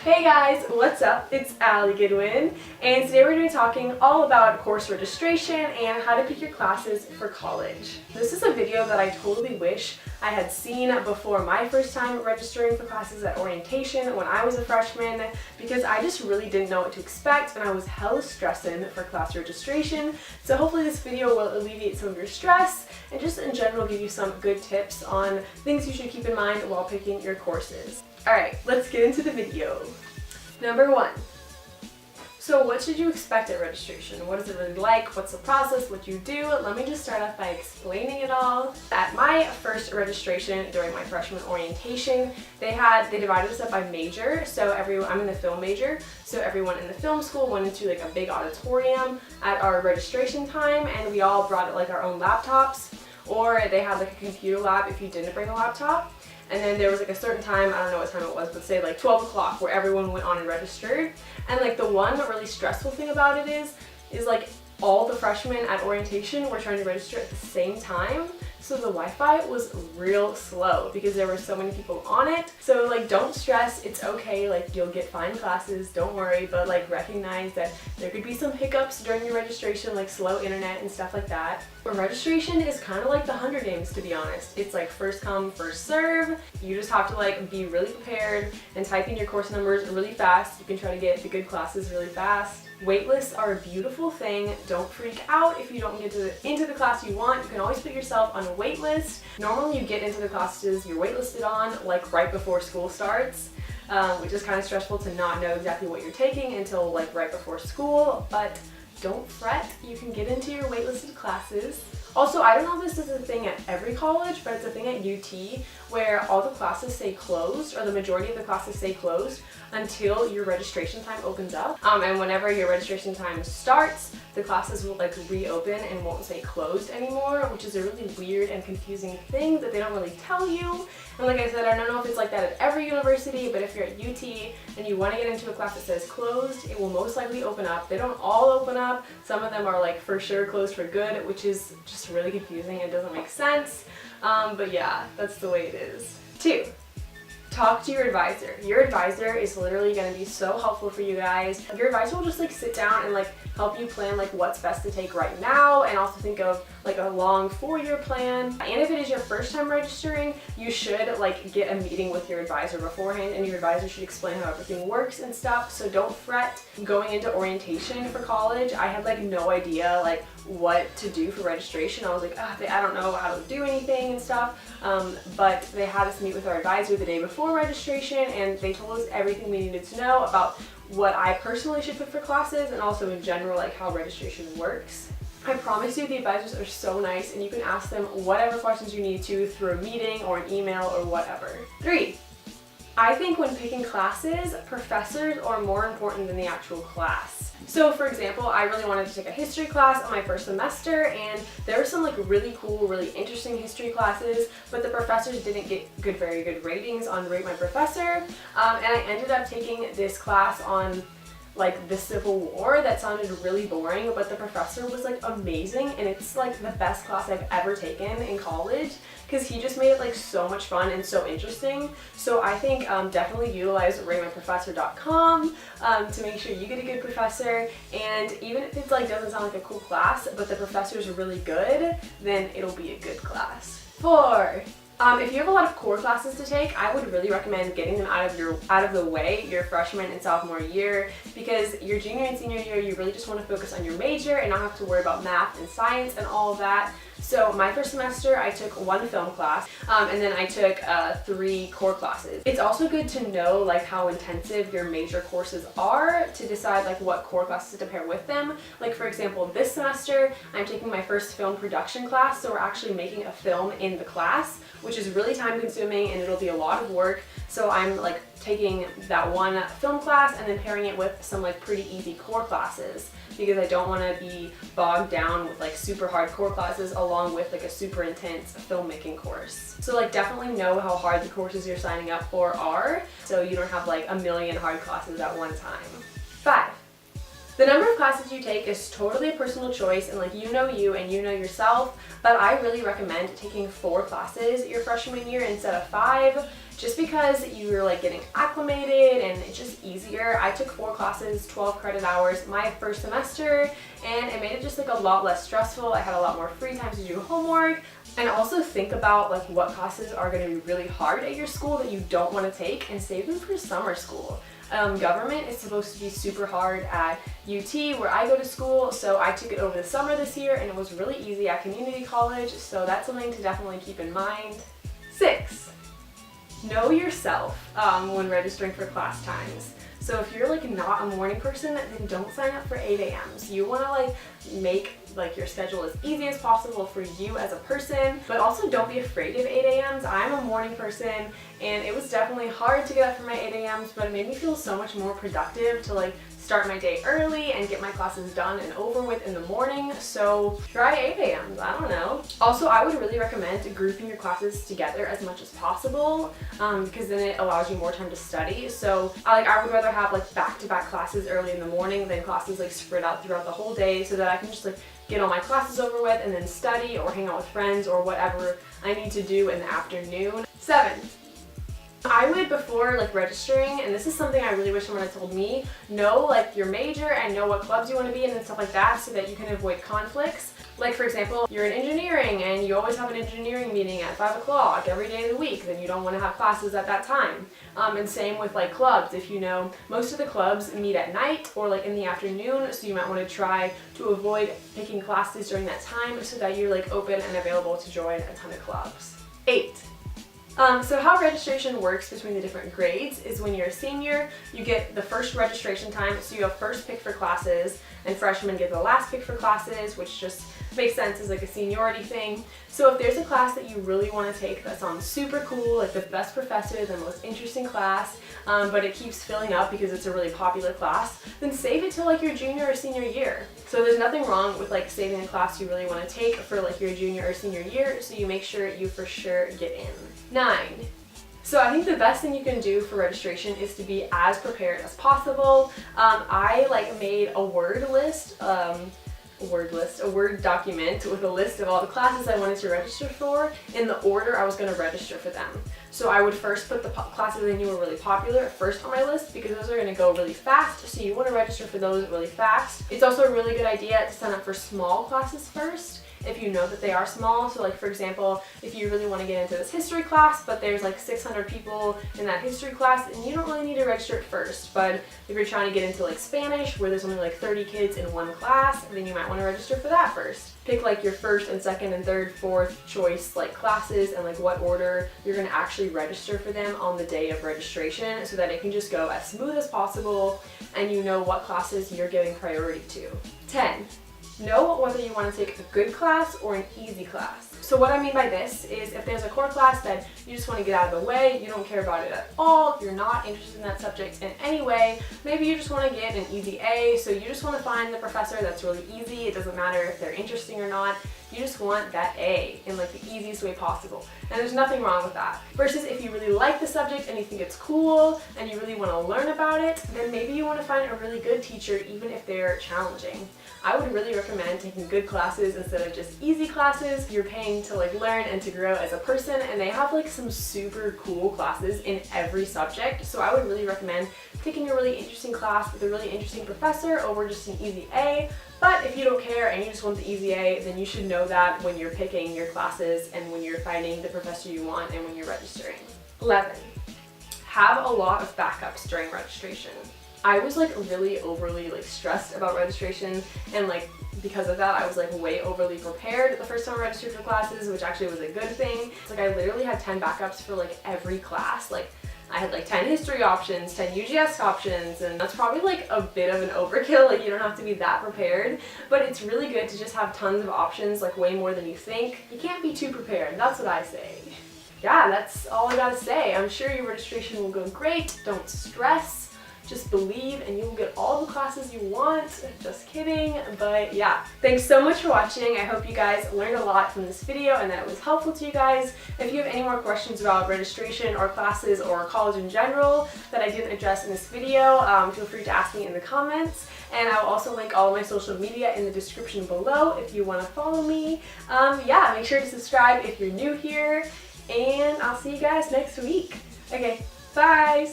Hey guys, what's up? It's Allie Goodwin, and today we're going to be talking all about course registration and how to pick your classes for college. This is a video that I totally wish I had seen before my first time registering for classes at orientation when I was a freshman, because I just really didn't know what to expect and I was hella stressing for class registration. So hopefully this video will alleviate some of your stress and just in general give you some good tips on things you should keep in mind while picking your courses. Alright, let's get into the video. Number 1. So what should you expect at registration? What is it really like? What's the process? What you do? Let me just start off by explaining it all. At my first registration during my freshman orientation, they divided us up by major. So I'm in the film major, so everyone in the film school went into like a big auditorium at our registration time, and we all brought like our own laptops, or they had like a computer lab if you didn't bring a laptop. And then there was like a certain time, I don't know what time it was, but say like 12 o'clock where everyone went on and registered. And like the one really stressful thing about it is like all the freshmen at orientation were trying to register at the same time. So the Wi-Fi was real slow because there were so many people on it. So like don't stress, it's okay, like you'll get fine classes, don't worry, but like recognize that there could be some hiccups during your registration, like slow internet and stuff like that. But registration is kind of like the Hunger Games, to be honest. It's like first come, first serve. You just have to like be really prepared and type in your course numbers really fast. You can try to get the good classes really fast. Waitlists are a beautiful thing. Don't freak out if you don't get into the class you want. You can always put yourself on a wait list. Normally you get into the classes you're waitlisted on like right before school starts, which is kind of stressful to not know exactly what you're taking until like right before school, but don't fret, you can get into your waitlisted classes. Also, I don't know if this is a thing at every college, but it's a thing at UT where all the classes stay closed, or the majority of the classes stay closed until your registration time opens up. And whenever your registration time starts, the classes will like reopen and won't stay closed anymore, which is a really weird and confusing thing that they don't really tell you. And like I said, I don't know if it's like that at every university, but if you're at UT and you want to get into a class that says closed, it will most likely open up. They don't all open up. Some of them are like for sure closed for good, which is just really confusing and doesn't make sense. But yeah, that's the way it is. 2. Talk to your advisor. Your advisor is literally going to be so helpful for you guys. Your advisor will just like sit down and like help you plan like what's best to take right now, and also think of like a long 4-year plan. And if it is your first time registering, you should like get a meeting with your advisor beforehand, and your advisor should explain how everything works and stuff. So don't fret. Going into orientation for college, I had like no idea like what to do for registration. I was like, I don't know how to do anything and stuff. But they had us meet with our advisor the day before registration, and they told us everything we needed to know about what I personally should put for classes, and also in general like how registration works. I promise you the advisors are so nice, and you can ask them whatever questions you need to through a meeting or an email or whatever. 3. I think when picking classes, professors are more important than the actual class. So for example, I really wanted to take a history class on my first semester, and there were some like really cool, really interesting history classes, but the professors didn't get very good ratings on Rate My Professor, and I ended up taking this class on like the Civil War that sounded really boring, but the professor was like amazing, and it's like the best class I've ever taken in college because he just made it like so much fun and so interesting. So I think definitely utilize ratemyprofessor.com to make sure you get a good professor, and even if it like doesn't sound like a cool class but the professors are really good, then it'll be a good class. 4. If you have a lot of core classes to take, I would really recommend getting them out of the way your freshman and sophomore year, because your junior and senior year you really just want to focus on your major and not have to worry about math and science and all of that. So my first semester I took 1 film class, and then I took 3 core classes. It's also good to know like how intensive your major courses are to decide like what core classes to pair with them. Like for example, this semester I'm taking my first film production class, so we're actually making a film in the class, which is really time consuming and it'll be a lot of work. So I'm like taking that 1 film class and then pairing it with some like pretty easy core classes, because I don't want to be bogged down with like super hard core classes along with like a super intense filmmaking course. So like definitely know how hard the courses you're signing up for are, so you don't have like a million hard classes at one time. 5. The number of classes you take is totally a personal choice, and like you know you and you know yourself, but I really recommend taking 4 classes your freshman year instead of 5, just because you're like getting acclimated and it's just easier year, I took 4 classes, 12 credit hours my first semester, and it made it just like a lot less stressful. I had a lot more free time to do homework. And also think about like what classes are going to be really hard at your school that you don't want to take, and save them for summer school. Government is supposed to be super hard at UT where I go to school, so I took it over the summer this year and it was really easy at community college, so that's something to definitely keep in mind. 6. Know yourself when registering for class times. So if you're like not a morning person, then don't sign up for 8 a.m.s. You want to like make like your schedule as easy as possible for you as a person, but also don't be afraid of 8 a.m.s. I'm a morning person and it was definitely hard to get up for my 8 a.m.s, but it made me feel so much more productive to like start my day early and get my classes done and over with in the morning. So try 8 a.m.s, I don't know. Also, I would really recommend grouping your classes together as much as possible because then it allows you more time to study. So I would rather have like back-to-back classes early in the morning than classes like spread out throughout the whole day, so that I can just like get all my classes over with and then study or hang out with friends or whatever I need to do in the afternoon. 7. I would, before like registering, and this is something I really wish someone had told me, know like your major and know what clubs you want to be in and stuff like that, so that you can avoid conflicts. Like for example, you're in engineering and you always have an engineering meeting at 5 o'clock every day of the week, then you don't want to have classes at that time. And same with like clubs. If you know most of the clubs meet at night or like in the afternoon, so you might want to try to avoid picking classes during that time so that you're like open and available to join a ton of clubs. 8. So how registration works between the different grades is when you're a senior, you get the first registration time, so you have first pick for classes, and freshmen get the last pick for classes, which just makes sense as like a seniority thing. So if there's a class that you really want to take that sounds super cool, like the best professor, the most interesting class, but it keeps filling up because it's a really popular class, then save it till like your junior or senior year. So there's nothing wrong with like saving a class you really want to take for like your junior or senior year, so you make sure you for sure get in. 9. So I think the best thing you can do for registration is to be as prepared as possible. I like made a word list, a Word document with a list of all the classes I wanted to register for in the order I was going to register for them. So I would first put the classes I knew were really popular first on my list, because those are going to go really fast, so you want to register for those really fast. It's also a really good idea to sign up for small classes first, if you know that they are small. So like for example, if you really want to get into this history class, but there's like 600 people in that history class, and you don't really need to register at first. But if you're trying to get into like Spanish, where there's only like 30 kids in one class, then you might want to register for that first. Pick like your first and second and third, fourth choice like classes, and like what order you're going to actually register for them on the day of registration, so that it can just go as smooth as possible and you know what classes you're giving priority to. 10. Know whether you want to take a good class or an easy class. So what I mean by this is, if there's a core class that you just want to get out of the way, you don't care about it at all, you're not interested in that subject in any way, maybe you just want to get an easy A, so you just want to find the professor that's really easy. It doesn't matter if they're interesting or not, you just want that A in like the easiest way possible. And there's nothing wrong with that. Versus if you really like the subject and you think it's cool and you really want to learn about it, then maybe you want to find a really good teacher even if they're challenging. I would really recommend taking good classes instead of just easy classes. You're paying to like learn and to grow as a person, and they have like some super cool classes in every subject. So I would really recommend taking a really interesting class with a really interesting professor over just an easy A. But if you don't care and you just want the easy A, then you should know that when you're picking your classes and when you're finding the professor you want and when you're registering. 11. Have a lot of backups during registration. I was like really overly like stressed about registration, and like because of that I was like way overly prepared the first time I registered for classes, which actually was a good thing. Like I literally had 10 backups for like every class. Like I had like 10 history options, 10 UGS options, and that's probably like a bit of an overkill. Like you don't have to be that prepared, but it's really good to just have tons of options, like way more than you think. You can't be too prepared, that's what I say. Yeah, that's all I gotta say. I'm sure your registration will go great. Don't stress. Just believe and you'll get all the classes you want. Just kidding, but yeah. Thanks so much for watching. I hope you guys learned a lot from this video and that it was helpful to you guys. If you have any more questions about registration or classes or college in general that I didn't address in this video, feel free to ask me in the comments. And I will also link all of my social media in the description below if you want to follow me. Yeah, make sure to subscribe if you're new here, and I'll see you guys next week. Okay, bye!